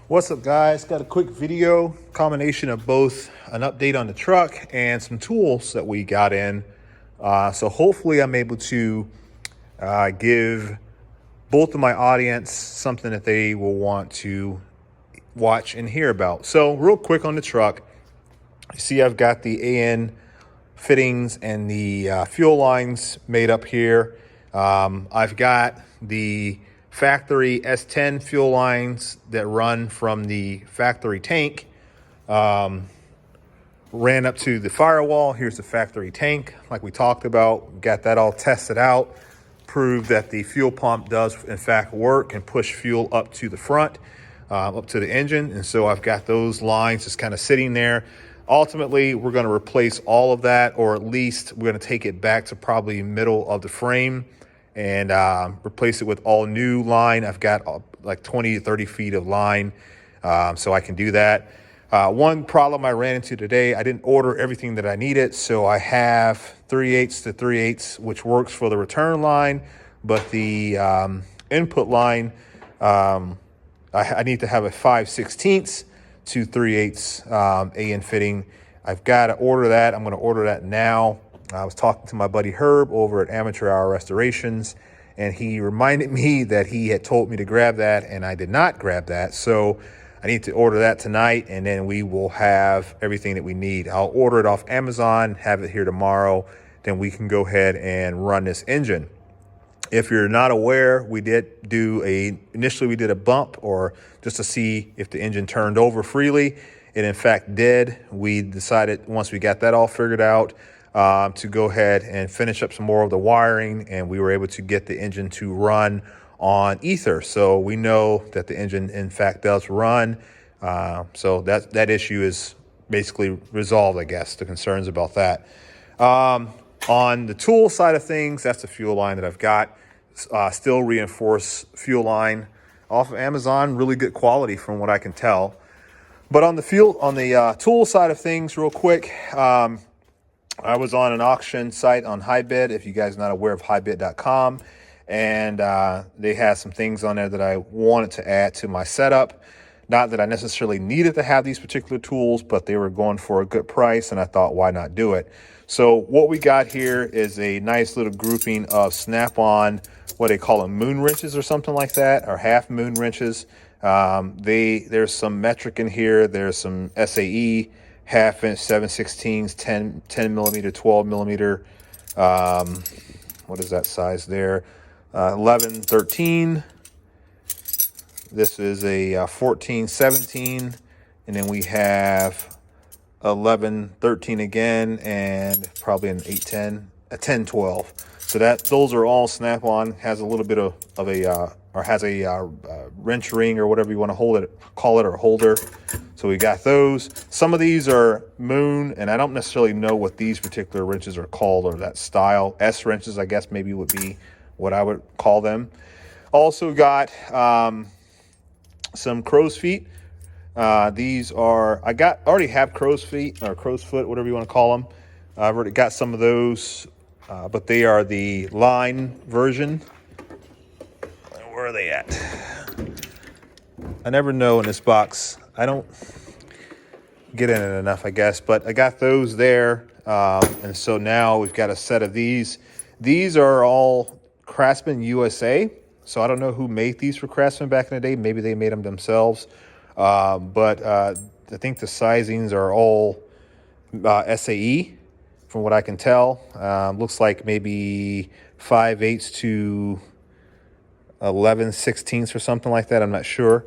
What's up, guys? Got a quick video, combination of both an update on the truck and some tools that we got in. So hopefully I'm able to give both of my audience something that they will want to watch and hear about. So real quick on the truck, you see I've got the AN fittings and the fuel lines made up here. I've got the factory S10 fuel lines that run from the factory tank, ran up to the firewall. Here's the factory tank, like we talked about. Got that all tested out, proved that the fuel pump does in fact work and push fuel up to the front, up to the engine. And so I've got those lines just kind of sitting there. Ultimately, we're going to replace all of that, or at least we're going to take it back to probably middle of the frame and replace it with all new line. I've got like 20 to 30 feet of line, so I can do that. One problem I ran into today, I didn't order everything that I needed, so I have 3/8 to 3/8, which works for the return line, but the input line, I need to have a 5/16 to 3/8 AN fitting. I've got to order that. I'm going to order that now. I was talking to my buddy Herb over at Amateur Hour Restorations, and he reminded me that he had told me to grab that, and I did not grab that. So I need to order that tonight, and then we will have everything that we need. I'll order it off Amazon, have it here tomorrow, then we can go ahead and run this engine. If you're not aware, we did initially we did a bump, or just to see if the engine turned over freely. It in fact did. We decided once we got that all figured out, to go ahead and finish up some more of the wiring, and we were able to get the engine to run on ether. So we know that the engine in fact does run. So that issue is basically resolved, I guess, the concerns about that. On the tool side of things, that's the fuel line that I've got. Still reinforced fuel line off of Amazon, really good quality from what I can tell. But on the tool side of things, real quick, I was on an auction site on HiBid, if you guys are not aware of HiBid.com, and they had some things on there that I wanted to add to my setup. Not that I necessarily needed to have these particular tools, but they were going for a good price, and I thought, why not do it? So what we got here is a nice little grouping of Snap-on, what they call them, moon wrenches or something like that, or half moon wrenches. There's some metric in here. There's some SAE, half-inch, 7/16, 10 millimeter, 12 millimeter. What is that size there? 11, 13. This is a 14, 17. And then we have 11, 13 again, and probably an 8, 10, a 10, 12. So those are all Snap-on. Has a little bit of a wrench ring, or whatever you want to call it, or holder. So we got those. Some of these are moon, and I don't necessarily know what these particular wrenches are called, or that style. S wrenches, I guess, maybe would be what I would call them. Also got some crow's feet. These are, already have crow's feet, or crow's foot, whatever you want to call them. I've already got some of those, but they are the line version. Where are they at? I never know in this box. I don't get in it enough, I guess, but I got those there. And so now we've got a set of these. These are all Craftsman USA. So I don't know who made these for Craftsman back in the day. Maybe they made them themselves. But I think the sizings are all SAE from what I can tell. Looks like maybe 5/8 to 11/16 or something like that. I'm not sure.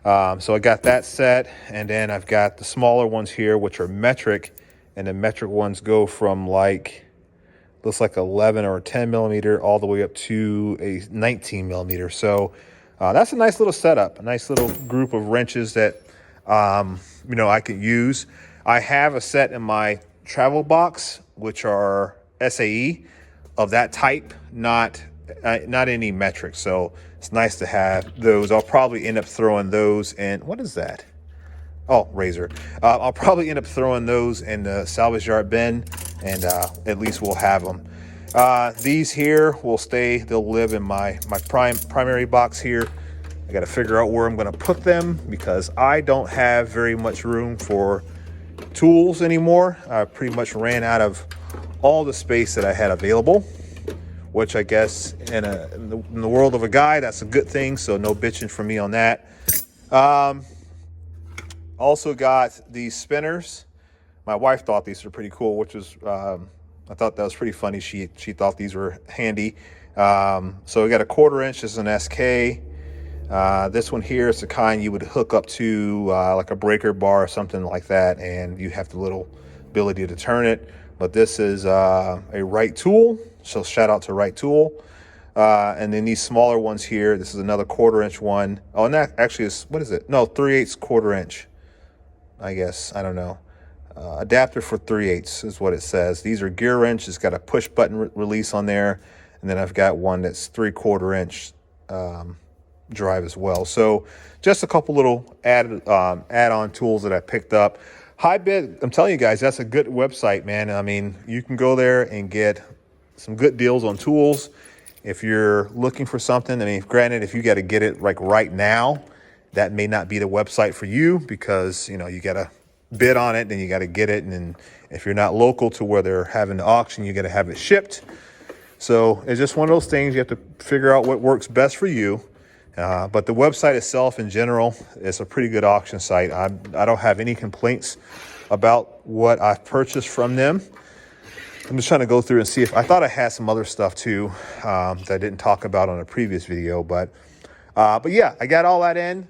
So I got that set, and then I've got the smaller ones here, which are metric, and the metric ones go from looks like 11 or 10 millimeter all the way up to a 19 millimeter. So that's a nice little setup, a nice little group of wrenches that I could use. I have a set in my travel box, which are SAE of that type, not any metric. So it's nice to have those. I'll probably end up throwing those in. What is that? Oh, razor. I'll probably end up throwing those in the salvage yard bin, and at least we'll have them. These here will stay. They'll live in my primary box here. I got to figure out where I'm going to put them because I don't have very much room for tools anymore. I pretty much ran out of all the space that I had available, which I guess in the world of a guy, that's a good thing. So no bitching from me on that. Also got these spinners. My wife thought these were pretty cool, which was, I thought that was pretty funny. She thought these were handy. So we got a 1/4 inch. This is an SK. This one here is the kind you would hook up to like a breaker bar or something like that, and you have the little ability to turn it. But this is a Right tool, so shout out to Right tool. And then these smaller ones here, this is another 1/4 inch one. Oh, and that actually is, what is it? No, 3/8 1/4 inch, I guess. I don't know. Adapter for 3/8 is what it says. These are gear wrench. It's got a push button release on there. And then I've got one that's 3/4 inch drive as well. So just a couple little add-on tools that I picked up. Hybit, I'm telling you guys, that's a good website, man. I mean, you can go there and get some good deals on tools. If you're looking for something, I mean, granted, if you got to get it like right now, that may not be the website for you because, you know, you got to bid on it and you got to get it. And then if you're not local to where they're having the auction, you got to have it shipped. So it's just one of those things. You have to figure out what works best for you. But the website itself in general is a pretty good auction site. I don't have any complaints about what I've purchased from them. I'm just trying to go through and see if I thought I had some other stuff too that I didn't talk about on a previous video. But yeah, I got all that in.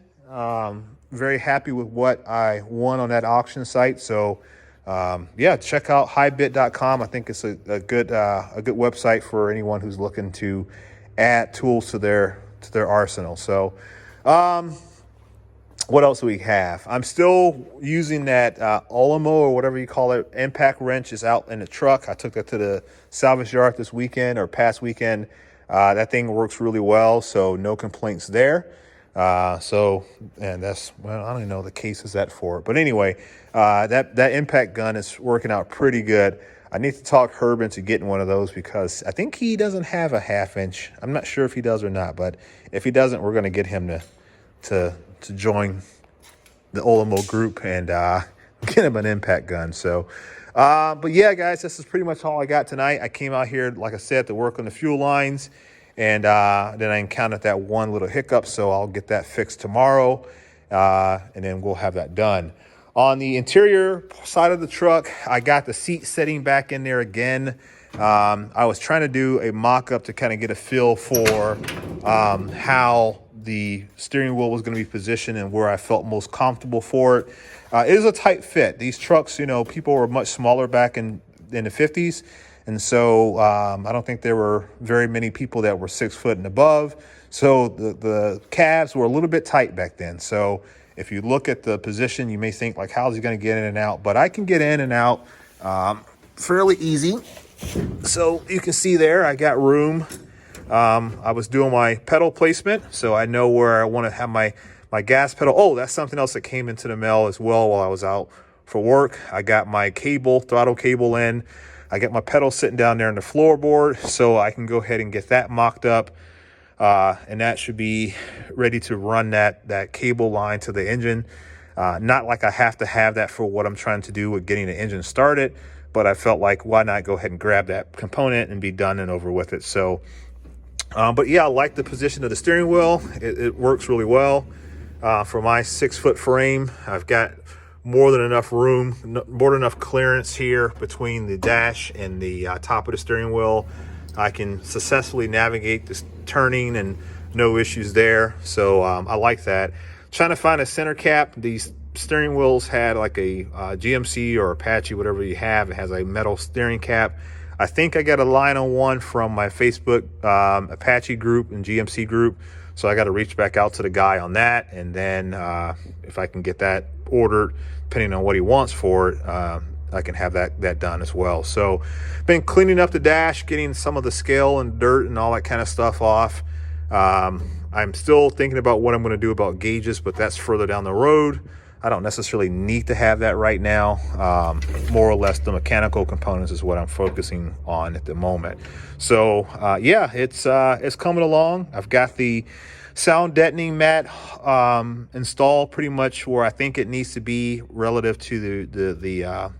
Very happy with what I won on that auction site. So yeah, check out highbit.com. I think it's a good website for anyone who's looking to add tools to their arsenal. So what else do we have? I'm still using that Olimo or whatever you call it. Impact wrench is out in the truck. I took that to the salvage yard this weekend or past weekend. That thing works really well, so no complaints there. And that's, well, I don't even know the case is that for it. But anyway, that impact gun is working out pretty good. I need to talk Herb into getting one of those because I think he doesn't have a 1/2 inch. I'm not sure if he does or not, but if he doesn't, we're going to get him to join the Olimo group and get him an impact gun. So, but yeah, guys, this is pretty much all I got tonight. I came out here, like I said, to work on the fuel lines, and then I encountered that one little hiccup, so I'll get that fixed tomorrow, and then we'll have that done. On the interior side of the truck, I got the seat setting back in there again. I was trying to do a mock-up to kind of get a feel for how the steering wheel was going to be positioned and where I felt most comfortable for it. It is a tight fit. These trucks, you know, people were much smaller back in the 50s. And so I don't think there were very many people that were 6 foot and above. So the calves were a little bit tight back then. So if you look at the position, you may think like, how's he going to get in and out? But I can get in and out fairly easy. So you can see there, I got room. I was doing my pedal placement, so I know where I want to have my gas pedal. Oh, that's something else that came into the mail as well while I was out for work. I got my throttle cable in. I got my pedal sitting down there on the floorboard, so I can go ahead and get that mocked up. And that should be ready to run that cable line to the engine. Not like I have to have that for what I'm trying to do with getting the engine started, but I felt like, why not go ahead and grab that component and be done and over with it. So, but yeah, I like the position of the steering wheel. It works really well. For my 6 foot frame, I've got more than enough room, more than enough clearance here between the dash and the top of the steering wheel. I can successfully navigate this turning and no issues there. So I like that. Trying to find a center cap. These steering wheels had like a GMC or Apache, whatever you have. It has a metal steering cap. I think I got a line on one from my Facebook Apache group and GMC group. So I got to reach back out to the guy on that. And then if I can get that ordered, depending on what he wants for it, I can have that done as well. So been cleaning up the dash, getting some of the scale and dirt and all that kind of stuff off. I'm still thinking about what I'm going to do about gauges, but that's further down the road. I don't necessarily need to have that right now. More or less the mechanical components is what I'm focusing on at the moment. So yeah, it's coming along. I've got the sound deadening mat installed pretty much where I think it needs to be relative to the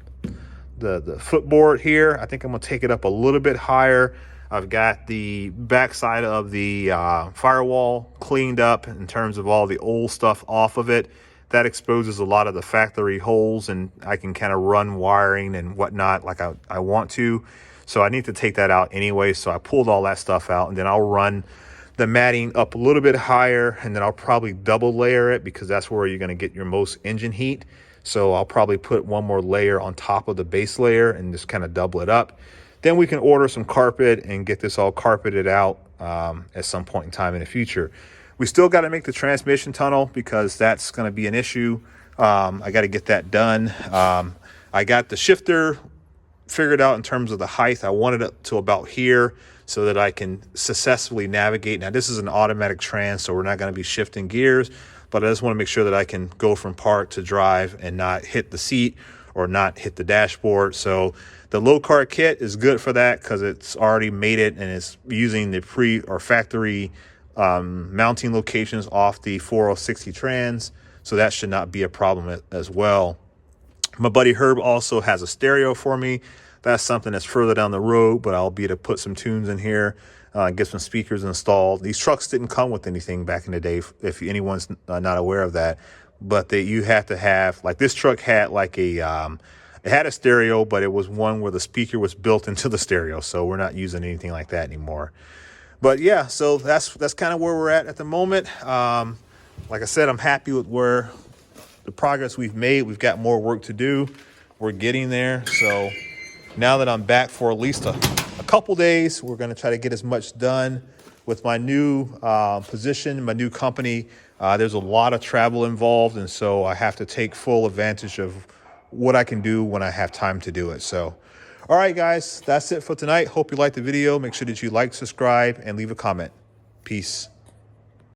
footboard here. I think I'm gonna take it up a little bit higher. I've got the backside of the firewall cleaned up in terms of all the old stuff off of it. That exposes a lot of the factory holes, and I can kind of run wiring and whatnot like I want to. So I need to take that out anyway. So I pulled all that stuff out, and then I'll run the matting up a little bit higher, and then I'll probably double layer it because that's where you're going to get your most engine heat. So I'll probably put one more layer on top of the base layer and just kind of double it up. Then we can order some carpet and get this all carpeted out at some point in time in the future. We still got to make the transmission tunnel because that's going to be an issue. I got to get that done. I got the shifter figured out in terms of the height. I wanted it to about here so that I can successfully navigate. Now, this is an automatic trans, so we're not going to be shifting gears, but I just want to make sure that I can go from park to drive and not hit the seat or not hit the dashboard. So the low cart kit is good for that because it's already made it and it's using the factory mounting locations off the 4060 trans. So that should not be a problem as well. My buddy Herb also has a stereo for me. That's something that's further down the road, but I'll be able to put some tunes in here, get some speakers installed. These trucks didn't come with anything back in the day, if anyone's not aware of that. But you have to have, like this truck had like it had a stereo, but it was one where the speaker was built into the stereo. So we're not using anything like that anymore. But yeah, so that's kind of where we're at the moment. Like I said, I'm happy with where the progress we've made. We've got more work to do. We're getting there. So now that I'm back for at least a couple days, we're going to try to get as much done with my new position, my new company. There's a lot of travel involved, and so I have to take full advantage of what I can do when I have time to do it. So, all right, guys, that's it for tonight. Hope you liked the video. Make sure that you like, subscribe, and leave a comment. Peace.